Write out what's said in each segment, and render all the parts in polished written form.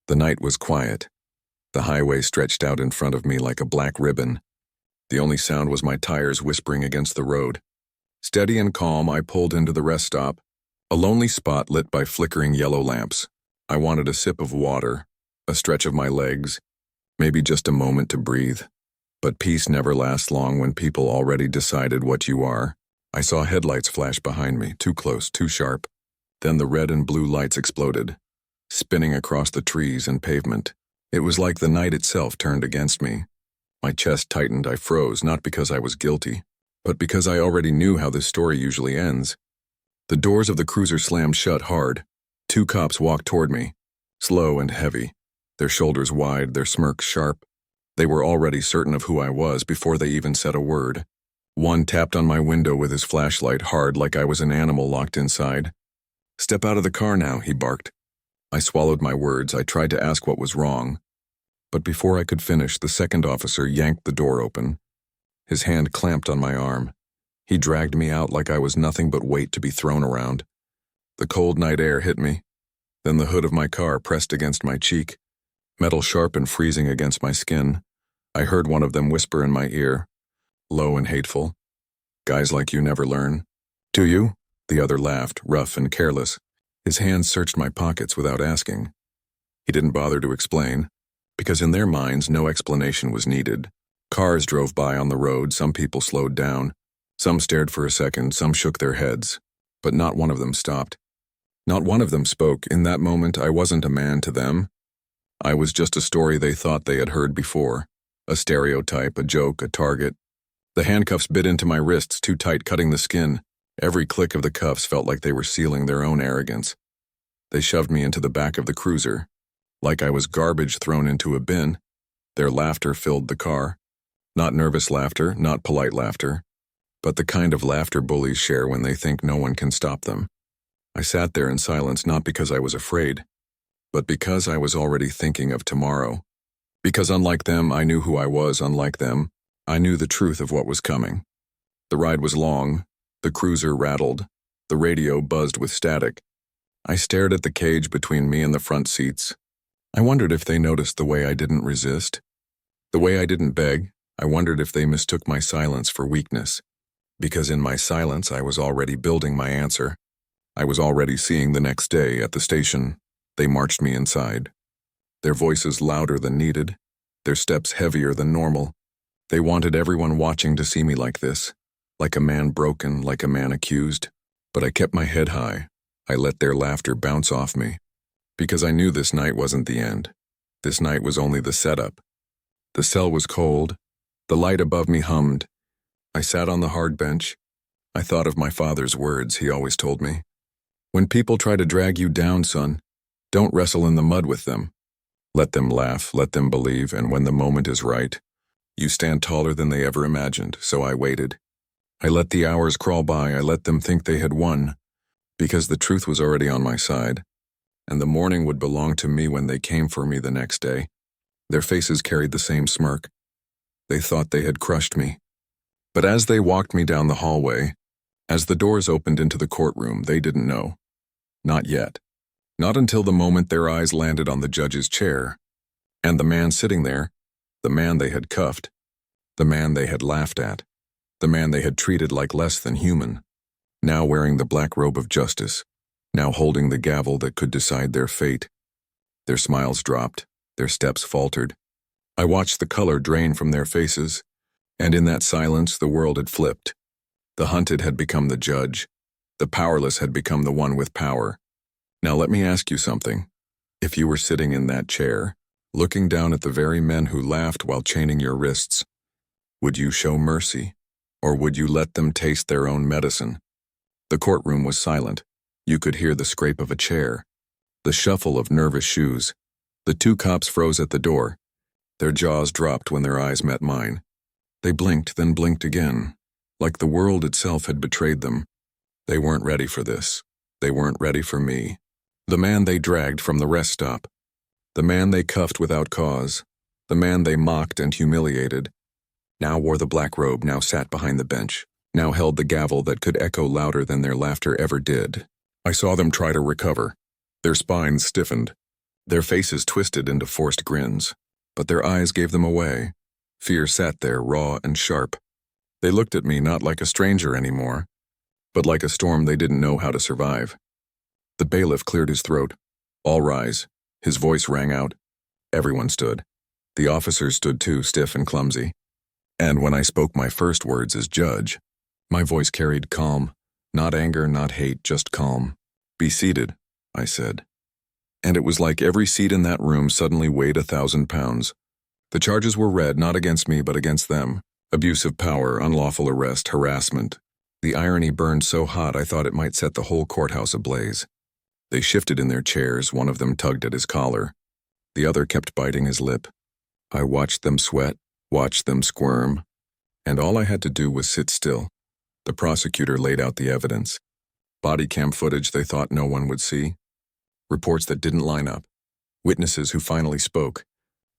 The night was quiet. The highway stretched out in front of me like a black ribbon. The only sound was my tires whispering against the road. Steady and calm, I pulled into the rest stop, a lonely spot lit by flickering yellow lamps. I wanted a sip of water, a stretch of my legs, maybe just a moment to breathe. But peace never lasts long when people already decided what you are. I saw headlights flash behind me, too close, too sharp. Then the red and blue lights exploded, spinning across the trees and pavement. It was like the night itself turned against me. My chest tightened. I froze, not because I was guilty, but because I already knew how this story usually ends. The doors of the cruiser slammed shut hard. Two cops walked toward me, slow and heavy, their shoulders wide, their smirks sharp. They were already certain of who I was before they even said a word. One tapped on my window with his flashlight hard, like I was an animal locked inside. "Step out of the car now," he barked. I swallowed my words. I tried to ask what was wrong. But before I could finish, the second officer yanked the door open. His hand clamped on my arm. He dragged me out like I was nothing but weight to be thrown around. The cold night air hit me. Then the hood of my car pressed against my cheek, metal sharp and freezing against my skin. I heard one of them whisper in my ear, low and hateful, "Guys like you never learn." "Do you?" The other laughed, rough and careless. His hands searched my pockets without asking. He didn't bother to explain, because in their minds no explanation was needed. Cars drove by on the road, some people slowed down, some stared for a second, some shook their heads, but not one of them stopped. Not one of them spoke. In that moment, I wasn't a man to them. I was just a story they thought they had heard before, a stereotype, a joke, a target. The handcuffs bit into my wrists too tight, cutting the skin. Every click of the cuffs felt like they were sealing their own arrogance. They shoved me into the back of the cruiser, like I was garbage thrown into a bin. Their laughter filled the car. Not nervous laughter, not polite laughter, but the kind of laughter bullies share when they think no one can stop them. I sat there in silence, not because I was afraid, but because I was already thinking of tomorrow. Because unlike them, I knew who I was. Unlike them, I knew the truth of what was coming. The ride was long. The cruiser rattled. The radio buzzed with static. I stared at the cage between me and the front seats. I wondered if they noticed the way I didn't resist, the way I didn't beg. I wondered if they mistook my silence for weakness, because in my silence I was already building my answer. I was already seeing the next day at the station. They marched me inside. Their voices louder than needed, their steps heavier than normal. They wanted everyone watching to see me like this, like a man broken, like a man accused. But I kept my head high. I let their laughter bounce off me, because I knew this night wasn't the end. This night was only the setup. The cell was cold. The light above me hummed. I sat on the hard bench. I thought of my father's words. He always told me, "When people try to drag you down, son, don't wrestle in the mud with them. Let them laugh, let them believe, and when the moment is right, you stand taller than they ever imagined." So I waited. I let the hours crawl by. I let them think they had won, because the truth was already on my side, and the morning would belong to me when they came for me the next day. Their faces carried the same smirk. They thought they had crushed me. But as they walked me down the hallway, as the doors opened into the courtroom, they didn't know. Not yet. Not until the moment their eyes landed on the judge's chair, and the man sitting there, the man they had cuffed, the man they had laughed at, the man they had treated like less than human, now wearing the black robe of justice, now holding the gavel that could decide their fate. Their smiles dropped, their steps faltered. I watched the color drain from their faces, and in that silence the world had flipped. The hunted had become the judge. The powerless had become the one with power. Now let me ask you something. If you were sitting in that chair, looking down at the very men who laughed while chaining your wrists, would you show mercy, or would you let them taste their own medicine? The courtroom was silent. You could hear the scrape of a chair, the shuffle of nervous shoes. The two cops froze at the door. Their jaws dropped when their eyes met mine. They blinked, then blinked again, like the world itself had betrayed them. They weren't ready for this. They weren't ready for me. The man they dragged from the rest stop, the man they cuffed without cause, the man they mocked and humiliated, now wore the black robe, now sat behind the bench, now held the gavel that could echo louder than their laughter ever did. I saw them try to recover. Their spines stiffened. Their faces twisted into forced grins, but their eyes gave them away. Fear sat there, raw and sharp. They looked at me not like a stranger anymore, but like a storm they didn't know how to survive. The bailiff cleared his throat. "All rise." His voice rang out. Everyone stood. The officers stood too, stiff and clumsy. And when I spoke my first words as judge, my voice carried calm, not anger, not hate, just calm. "Be seated," I said. And it was like every seat in that room suddenly weighed 1,000 pounds. The charges were read not against me but against them. Abuse of power, unlawful arrest, harassment. The irony burned so hot I thought it might set the whole courthouse ablaze. They shifted in their chairs, one of them tugged at his collar. The other kept biting his lip. I watched them sweat, watched them squirm, and all I had to do was sit still. The prosecutor laid out the evidence. Body cam footage they thought no one would see. Reports that didn't line up. Witnesses who finally spoke.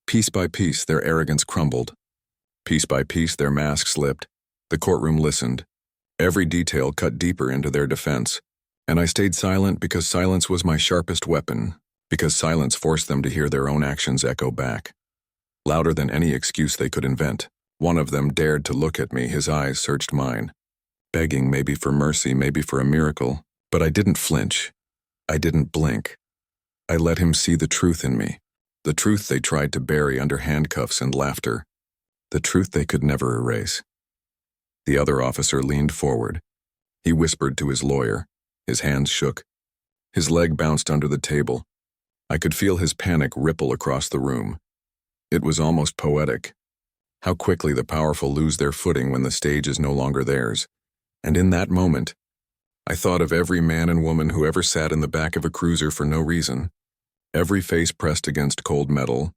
Piece by piece, their arrogance crumbled. Piece by piece, their masks slipped. The courtroom listened. Every detail cut deeper into their defense. And I stayed silent because silence was my sharpest weapon, because silence forced them to hear their own actions echo back. Louder than any excuse they could invent. One of them dared to look at me, his eyes searched mine. Begging maybe for mercy, maybe for a miracle, but I didn't flinch. I didn't blink. I let him see the truth in me. The truth they tried to bury under handcuffs and laughter. The truth they could never erase. The other officer leaned forward. He whispered to his lawyer. His hands shook. His leg bounced under the table. I could feel his panic ripple across the room. It was almost poetic. How quickly the powerful lose their footing when the stage is no longer theirs. And in that moment, I thought of every man and woman who ever sat in the back of a cruiser for no reason. Every face pressed against cold metal.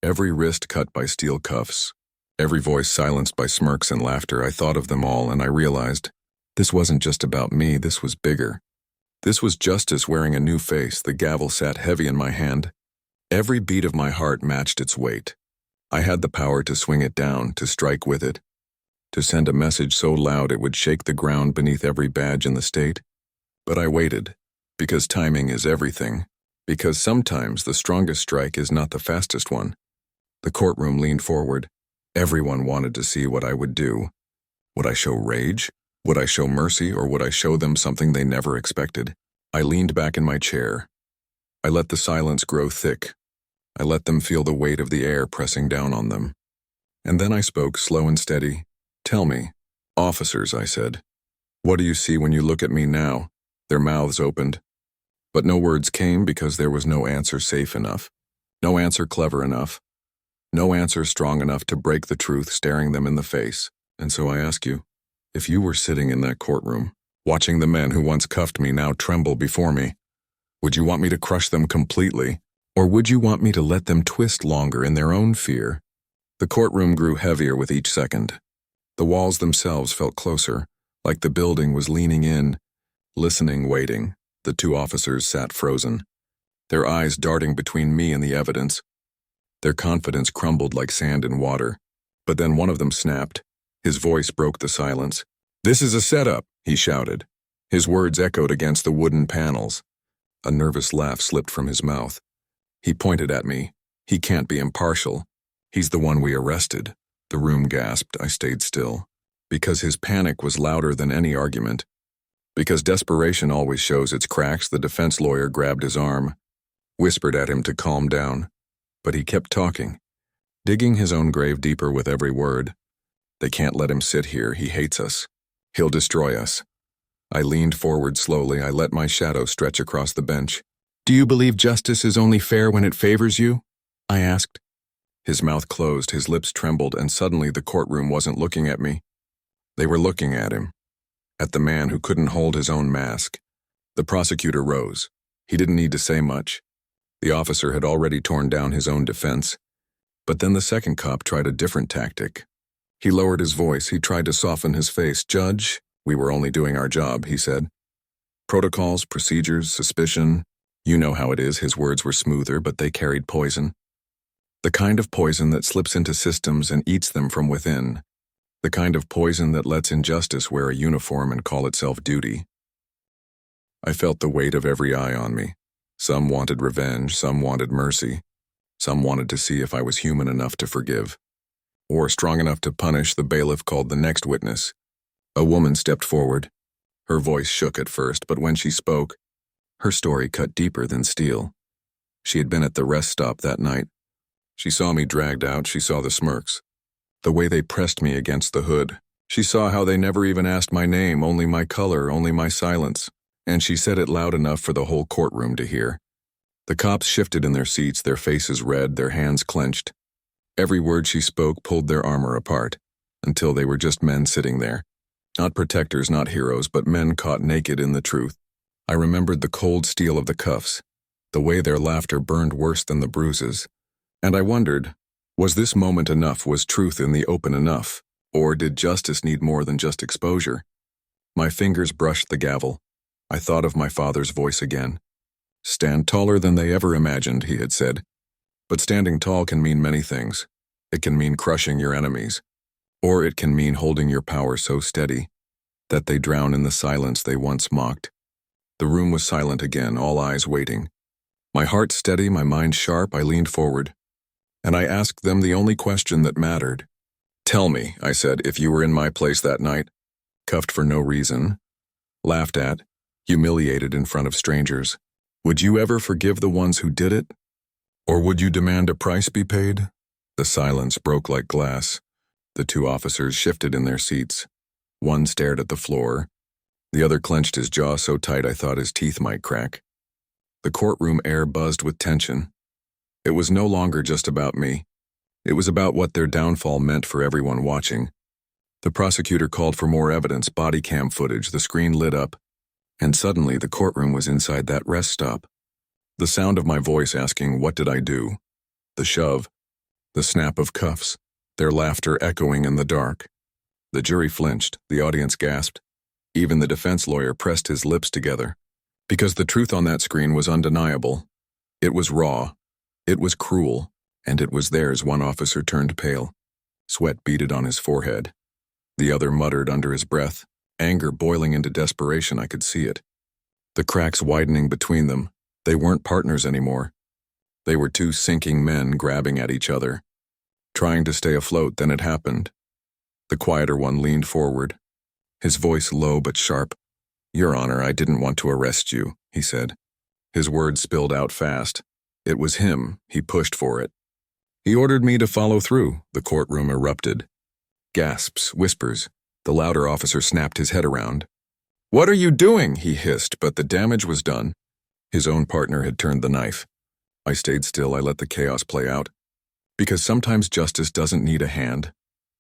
Every wrist cut by steel cuffs. Every voice silenced by smirks and laughter. I thought of them all, and I realized this wasn't just about me, this was bigger. This was justice wearing a new face. The gavel sat heavy in my hand. Every beat of my heart matched its weight. I had the power to swing it down, to strike with it, to send a message so loud it would shake the ground beneath every badge in the state. But I waited, because timing is everything, because sometimes the strongest strike is not the fastest one. The courtroom leaned forward. Everyone wanted to see what I would do. Would I show rage? Would I show mercy, or would I show them something they never expected? I leaned back in my chair. I let the silence grow thick. I let them feel the weight of the air pressing down on them. And then I spoke, slow and steady. "Tell me, officers," I said, "what do you see when you look at me now?" Their mouths opened. But no words came because there was no answer safe enough. No answer clever enough. No answer strong enough to break the truth staring them in the face. And so I ask you, if you were sitting in that courtroom, watching the men who once cuffed me now tremble before me, would you want me to crush them completely? Or would you want me to let them twist longer in their own fear? The courtroom grew heavier with each second. The walls themselves felt closer, like the building was leaning in, listening, waiting. The two officers sat frozen, their eyes darting between me and the evidence. Their confidence crumbled like sand in water. But then one of them snapped. His voice broke the silence. "This is a setup," he shouted. His words echoed against the wooden panels. A nervous laugh slipped from his mouth. He pointed at me. "He can't be impartial. He's the one we arrested." The room gasped. I stayed still. Because his panic was louder than any argument. Because desperation always shows its cracks, the defense lawyer grabbed his arm, whispered at him to calm down. But he kept talking, digging his own grave deeper with every word. "They can't let him sit here. He hates us. He'll destroy us." I leaned forward slowly. I let my shadow stretch across the bench. "Do you believe justice is only fair when it favors you?" I asked. His mouth closed, his lips trembled, and suddenly the courtroom wasn't looking at me. They were looking at him. At the man who couldn't hold his own mask. The prosecutor rose. He didn't need to say much. The officer had already torn down his own defense. But then the second cop tried a different tactic. He lowered his voice. He tried to soften his face. "Judge, we were only doing our job," he said. "Protocols, procedures, suspicion. You know how it is." His words were smoother, but they carried poison. The kind of poison that slips into systems and eats them from within. The kind of poison that lets injustice wear a uniform and call itself duty. I felt the weight of every eye on me. Some wanted revenge, some wanted mercy, some wanted to see if I was human enough to forgive, or strong enough to punish. The bailiff called the next witness. A woman stepped forward. Her voice shook at first, but when she spoke, her story cut deeper than steel. She had been at the rest stop that night. She saw me dragged out, she saw the smirks, the way they pressed me against the hood. She saw how they never even asked my name, only my color, only my silence, and she said it loud enough for the whole courtroom to hear. The cops shifted in their seats, their faces red, their hands clenched. Every word she spoke pulled their armor apart, until they were just men sitting there. Not protectors, not heroes, but men caught naked in the truth. I remembered the cold steel of the cuffs, the way their laughter burned worse than the bruises. And I wondered, was this moment enough? Was truth in the open enough? Or did justice need more than just exposure? My fingers brushed the gavel. I thought of my father's voice again. Stand taller than they ever imagined, he had said. But standing tall can mean many things. It can mean crushing your enemies. Or it can mean holding your power so steady that they drown in the silence they once mocked. The room was silent again, all eyes waiting. My heart steady, my mind sharp, I leaned forward. And I asked them the only question that mattered. Tell me, I said, if you were in my place that night, cuffed for no reason, laughed at, humiliated in front of strangers, would you ever forgive the ones who did it? Or would you demand a price be paid? The silence broke like glass. The two officers shifted in their seats. One stared at the floor. The other clenched his jaw so tight I thought his teeth might crack. The courtroom air buzzed with tension. It was no longer just about me. It was about what their downfall meant for everyone watching. The prosecutor called for more evidence, body cam footage. The screen lit up, and suddenly the courtroom was inside that rest stop. The sound of my voice asking, "What did I do?" The shove, the snap of cuffs, their laughter echoing in the dark. The jury flinched, the audience gasped. Even the defense lawyer pressed his lips together. Because the truth on that screen was undeniable. It was raw. It was cruel. And it was theirs. One officer turned pale. Sweat beaded on his forehead. The other muttered under his breath, anger boiling into desperation. I could see it. The cracks widening between them. They weren't partners anymore. They were two sinking men grabbing at each other, trying to stay afloat. Then it happened. The quieter one leaned forward, his voice low but sharp. "Your Honor, I didn't want to arrest you," he said. His words spilled out fast. It was him. He pushed for it. He ordered me to follow through. The courtroom erupted. Gasps, whispers. The louder officer snapped his head around. "What are you doing?" he hissed, but the damage was done. His own partner had turned the knife. I stayed still. I let the chaos play out. Because sometimes justice doesn't need a hand.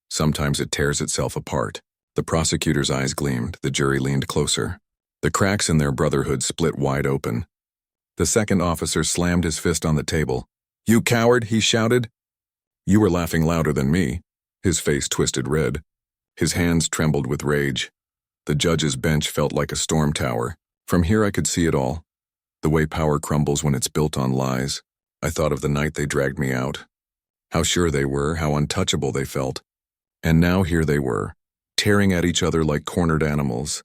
Sometimes it tears itself apart. The prosecutor's eyes gleamed. The jury leaned closer. The cracks in their brotherhood split wide open. The second officer slammed his fist on the table. "You coward," he shouted. "You were laughing louder than me." His face twisted red. His hands trembled with rage. The judge's bench felt like a storm tower. From here I could see it all. The way power crumbles when it's built on lies. I thought of the night they dragged me out. How sure they were, how untouchable they felt. And now here they were, tearing at each other like cornered animals.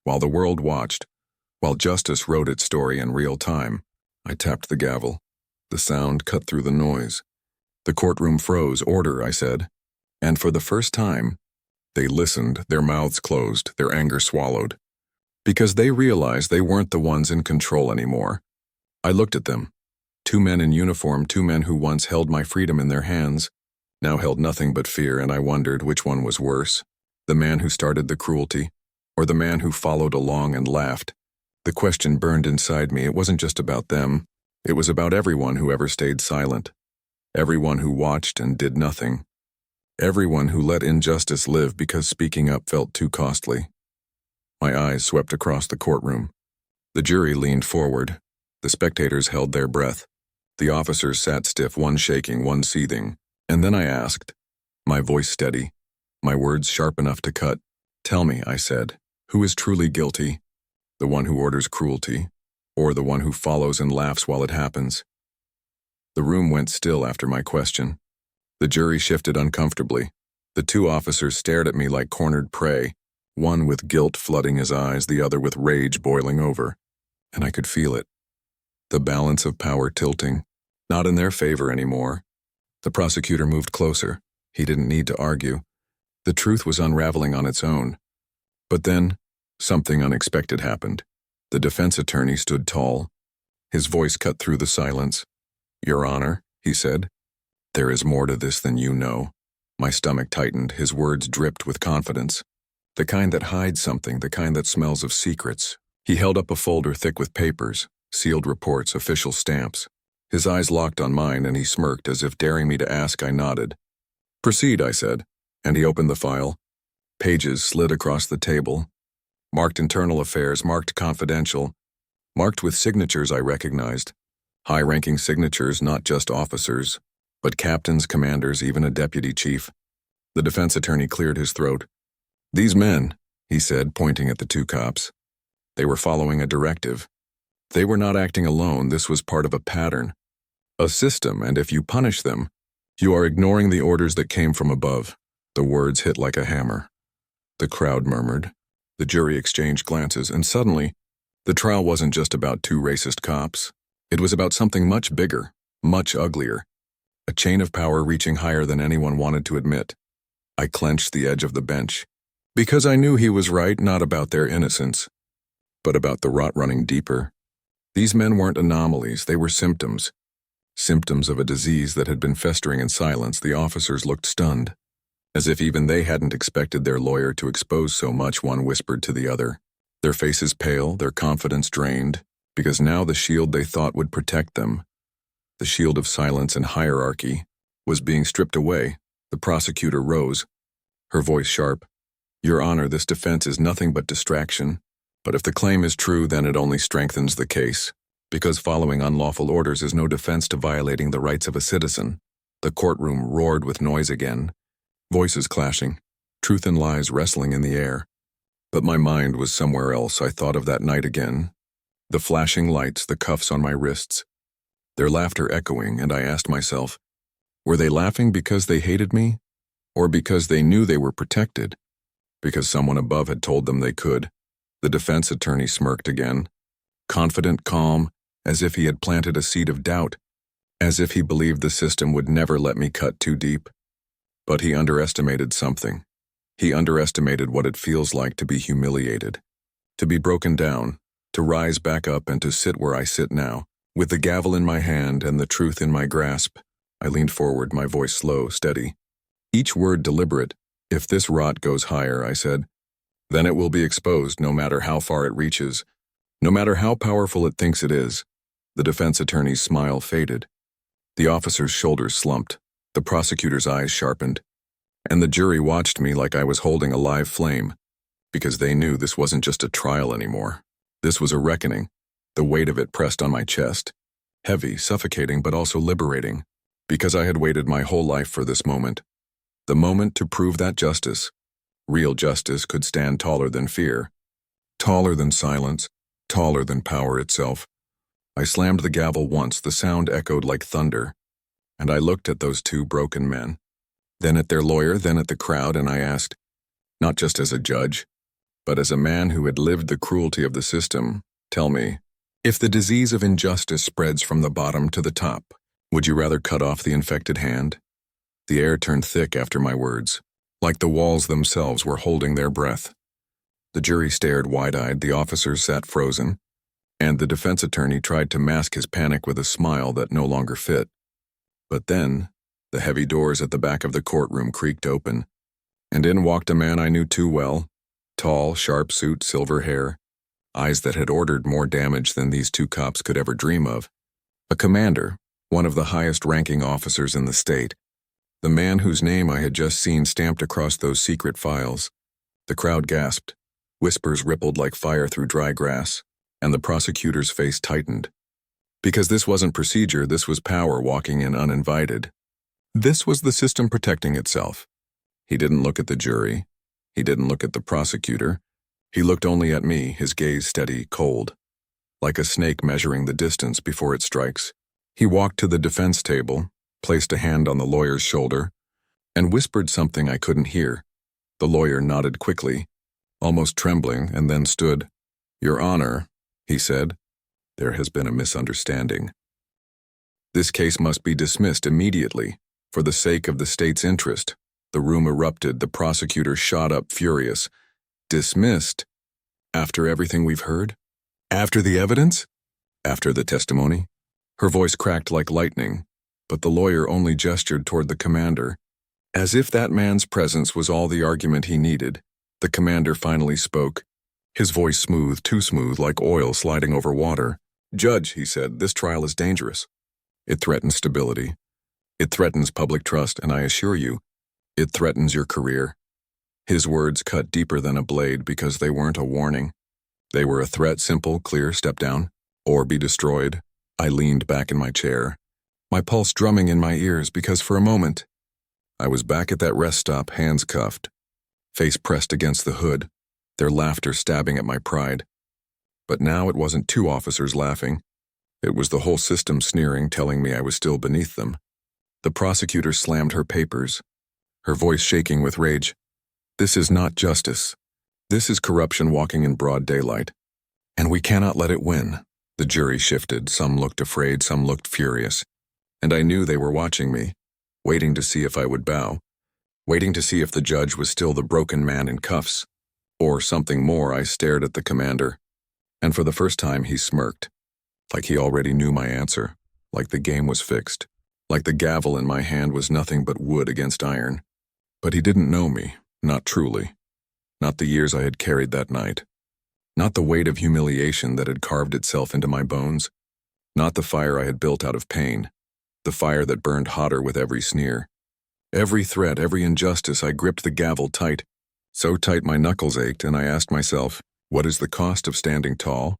While the world watched, while justice wrote its story in real time, I tapped the gavel. The sound cut through the noise. The courtroom froze. "Order," I said. And for the first time, they listened, their mouths closed, their anger swallowed. Because they realized they weren't the ones in control anymore. I looked at them. Two men in uniform, two men who once held my freedom in their hands, now held nothing but fear, and I wondered which one was worse. The man who started the cruelty, or the man who followed along and laughed. The question burned inside me. It wasn't just about them. It was about everyone who ever stayed silent. Everyone who watched and did nothing. Everyone who let injustice live because speaking up felt too costly. My eyes swept across the courtroom. The jury leaned forward. The spectators held their breath. The officers sat stiff, one shaking, one seething. And then I asked, my voice steady, my words sharp enough to cut. "Tell me," I said, "who is truly guilty? The one who orders cruelty, or the one who follows and laughs while it happens?" The room went still after my question. The jury shifted uncomfortably. The two officers stared at me like cornered prey, one with guilt flooding his eyes, the other with rage boiling over. And I could feel it. the balance of power tilting. Not in their favor anymore. The prosecutor moved closer. He didn't need to argue. The truth was unraveling on its own. But then, something unexpected happened. The defense attorney stood tall. His voice cut through the silence. "Your Honor," he said, "there is more to this than you know." My stomach tightened, his words dripped with confidence. The kind that hides something, the kind that smells of secrets. He held up a folder thick with papers, sealed reports, official stamps. His eyes locked on mine and he smirked as if daring me to ask. I nodded. "Proceed," I said, and he opened the file. Pages slid across the table, marked internal affairs, marked confidential, marked with signatures I recognized. High-ranking signatures, not just officers, but captains, commanders, even a deputy chief. The defense attorney cleared his throat. "These men," he said, pointing at the two cops. They were following a directive. They were not acting alone. This was part of a pattern, a system, and if you punish them, you are ignoring the orders that came from above. The words hit like a hammer. The crowd murmured. The jury exchanged glances, and suddenly, the trial wasn't just about two racist cops. It was about something much bigger, much uglier. A chain of power reaching higher than anyone wanted to admit. I clenched the edge of the bench. Because I knew he was right, not about their innocence, but about the rot running deeper. These men weren't anomalies, they were symptoms. Symptoms of a disease that had been festering in silence. The officers looked stunned. As if even they hadn't expected their lawyer to expose so much, one whispered to the other. Their faces pale, their confidence drained, because now the shield they thought would protect them, the shield of silence and hierarchy, was being stripped away. The prosecutor rose, her voice sharp. "Your Honor, this defense is nothing but distraction. But if the claim is true, then it only strengthens the case, because following unlawful orders is no defense to violating the rights of a citizen." The courtroom roared with noise again, voices clashing, truth and lies wrestling in the air. But my mind was somewhere else. I thought of that night again. The flashing lights, the cuffs on my wrists, their laughter echoing, and I asked myself, were they laughing because they hated me? Or because they knew they were protected? Because someone above had told them they could? The defense attorney smirked again, confident, calm, as if he had planted a seed of doubt, as if he believed the system would never let me cut too deep. But he underestimated something. He underestimated what it feels like to be humiliated, to be broken down, to rise back up and to sit where I sit now, with the gavel in my hand and the truth in my grasp. I leaned forward, my voice slow, steady, each word deliberate. "If this rot goes higher," I said, "then it will be exposed no matter how far it reaches, no matter how powerful it thinks it is." The defense attorney's smile faded. The officer's shoulders slumped. The prosecutor's eyes sharpened. And the jury watched me like I was holding a live flame, because they knew this wasn't just a trial anymore. This was a reckoning. The weight of it pressed on my chest. Heavy, suffocating, but also liberating, because I had waited my whole life for this moment. The moment to prove that justice, real justice, could stand taller than fear, taller than silence, taller than power itself. I slammed the gavel once, the sound echoed like thunder, and I looked at those two broken men, then at their lawyer, then at the crowd, and I asked, not just as a judge, but as a man who had lived the cruelty of the system, tell me, if the disease of injustice spreads from the bottom to the top, would you rather cut off the infected hand? The air turned thick after my words, like the walls themselves were holding their breath. The jury stared wide-eyed, the officers sat frozen, and the defense attorney tried to mask his panic with a smile that no longer fit. But then, the heavy doors at the back of the courtroom creaked open, and in walked a man I knew too well, tall, sharp suit, silver hair, eyes that had ordered more damage than these two cops could ever dream of. A commander, one of the highest-ranking officers in the state, the man whose name I had just seen stamped across those secret files. The crowd gasped, whispers rippled like fire through dry grass, and the prosecutor's face tightened. Because this wasn't procedure, this was power walking in uninvited. This was the system protecting itself. He didn't look at the jury. He didn't look at the prosecutor. He looked only at me, his gaze steady, cold, like a snake measuring the distance before it strikes. He walked to the defense table, placed a hand on the lawyer's shoulder, and whispered something I couldn't hear. The lawyer nodded quickly, almost trembling, and then stood. "Your Honor," he said, There has been a misunderstanding. This case must be dismissed immediately, for the sake of the state's interest. The room erupted. The prosecutor shot up, furious. Dismissed? After everything we've heard? After the evidence? After the testimony? Her voice cracked like lightning, but the lawyer only gestured toward the commander. As if that man's presence was all the argument he needed, the commander finally spoke, his voice smooth, too smooth, like oil sliding over water. "Judge," he said, "this trial is dangerous. It threatens stability. It threatens public trust, and I assure you, it threatens your career." His words cut deeper than a blade because they weren't a warning. They were a threat, simple, clear, step down, or be destroyed. I leaned back in my chair, my pulse drumming in my ears because for a moment, I was back at that rest stop, hands cuffed, face pressed against the hood, their laughter stabbing at my pride. But now it wasn't two officers laughing. It was the whole system sneering, telling me I was still beneath them. The prosecutor slammed her papers, her voice shaking with rage. "This is not justice. This is corruption walking in broad daylight. And we cannot let it win." The jury shifted. Some looked afraid, some looked furious. And I knew they were watching me, waiting to see if I would bow, waiting to see if the judge was still the broken man in cuffs, or something more. I stared at the commander, and for the first time he smirked, like he already knew my answer, like the game was fixed, like the gavel in my hand was nothing but wood against iron. But he didn't know me, not truly, not the years I had carried that night, not the weight of humiliation that had carved itself into my bones, not the fire I had built out of pain, the fire that burned hotter with every sneer. Every threat, every injustice, I gripped the gavel tight, so tight my knuckles ached, and I asked myself, what is the cost of standing tall?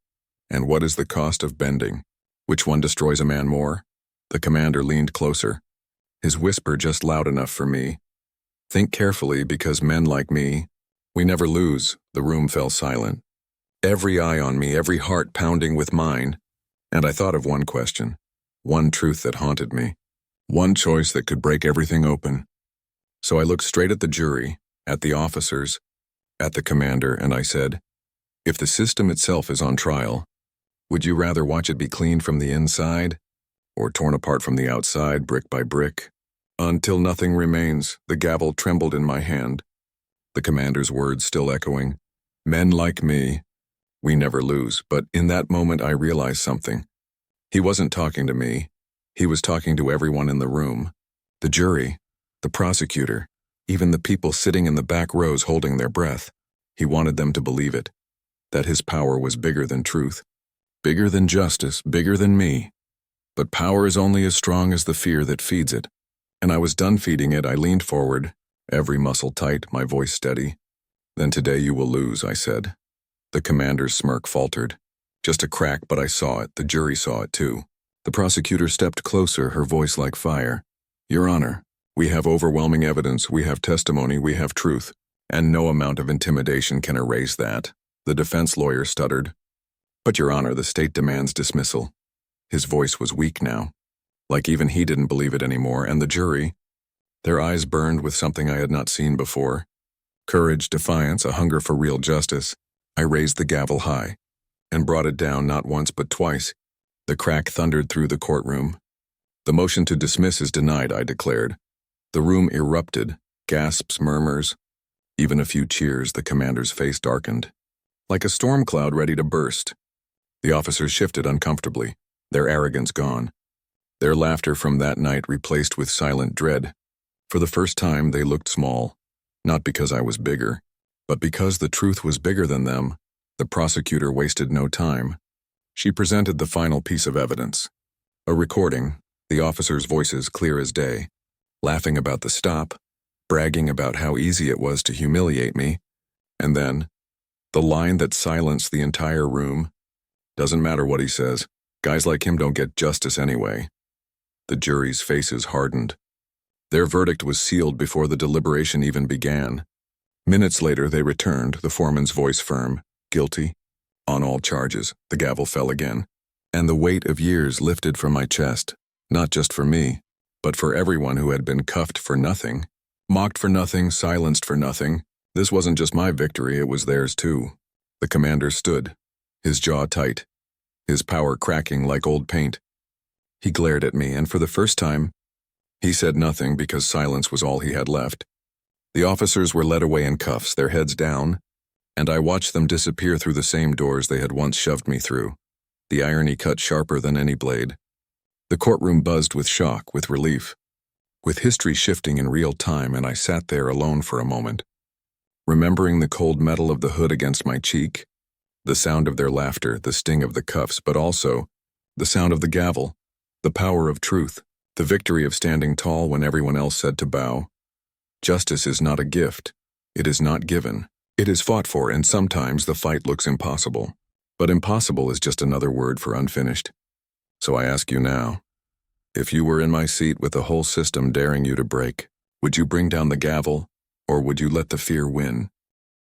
And what is the cost of bending? Which one destroys a man more? The commander leaned closer, his whisper just loud enough for me. "Think carefully, because men like me, we never lose." The room fell silent. Every eye on me, every heart pounding with mine. And I thought of one question, one truth that haunted me, one choice that could break everything open. So I looked straight at the jury, at the officers, at the commander, and I said, "If the system itself is on trial, would you rather watch it be cleaned from the inside, or torn apart from the outside, brick by brick, until nothing remains?" The gavel trembled in my hand, the commander's words still echoing. "Men like me, we never lose." But in that moment I realized something. He wasn't talking to me. He was talking to everyone in the room. The jury, the prosecutor, even the people sitting in the back rows holding their breath. He wanted them to believe it, that his power was bigger than truth, bigger than justice, bigger than me. But power is only as strong as the fear that feeds it. And I was done feeding it. I leaned forward, every muscle tight, my voice steady. "Then today you will lose," I said. The commander's smirk faltered. Just a crack, but I saw it. The jury saw it too. The prosecutor stepped closer, her voice like fire. "Your Honor, we have overwhelming evidence, we have testimony, we have truth, and no amount of intimidation can erase that." The defense lawyer stuttered. "But Your Honor, the state demands dismissal." His voice was weak now, like even he didn't believe it anymore, and the jury, their eyes burned with something I had not seen before. Courage, defiance, a hunger for real justice. I raised the gavel high, and brought it down not once but twice. The crack thundered through the courtroom. "The motion to dismiss is denied," I declared. The room erupted, gasps, murmurs, even a few cheers. The commander's face darkened, like a storm cloud ready to burst. The officers shifted uncomfortably, their arrogance gone, their laughter from that night replaced with silent dread. For the first time they looked small, not because I was bigger, but because the truth was bigger than them. The prosecutor wasted no time. She presented the final piece of evidence. A recording, the officers' voices clear as day, laughing about the stop, bragging about how easy it was to humiliate me, and then, the line that silenced the entire room, "Doesn't matter what he says, guys like him don't get justice anyway." The jury's faces hardened. Their verdict was sealed before the deliberation even began. Minutes later they returned, the foreman's voice firm, "Guilty, on all charges." The gavel fell again, and the weight of years lifted from my chest, not just for me, but for everyone who had been cuffed for nothing, mocked for nothing, silenced for nothing. This wasn't just my victory, it was theirs too. The commander stood, his jaw tight, his power cracking like old paint. He glared at me, and for the first time, he said nothing because silence was all he had left. The officers were led away in cuffs, their heads down, and I watched them disappear through the same doors they had once shoved me through, the irony cut sharper than any blade. The courtroom buzzed with shock, with relief, with history shifting in real time, and I sat there alone for a moment, remembering the cold metal of the hood against my cheek, the sound of their laughter, the sting of the cuffs, but also the sound of the gavel, the power of truth, the victory of standing tall when everyone else said to bow. Justice is not a gift. It is not given. It is fought for, and sometimes the fight looks impossible. But impossible is just another word for unfinished. So I ask you now, if you were in my seat with the whole system daring you to break, would you bring down the gavel, or would you let the fear win?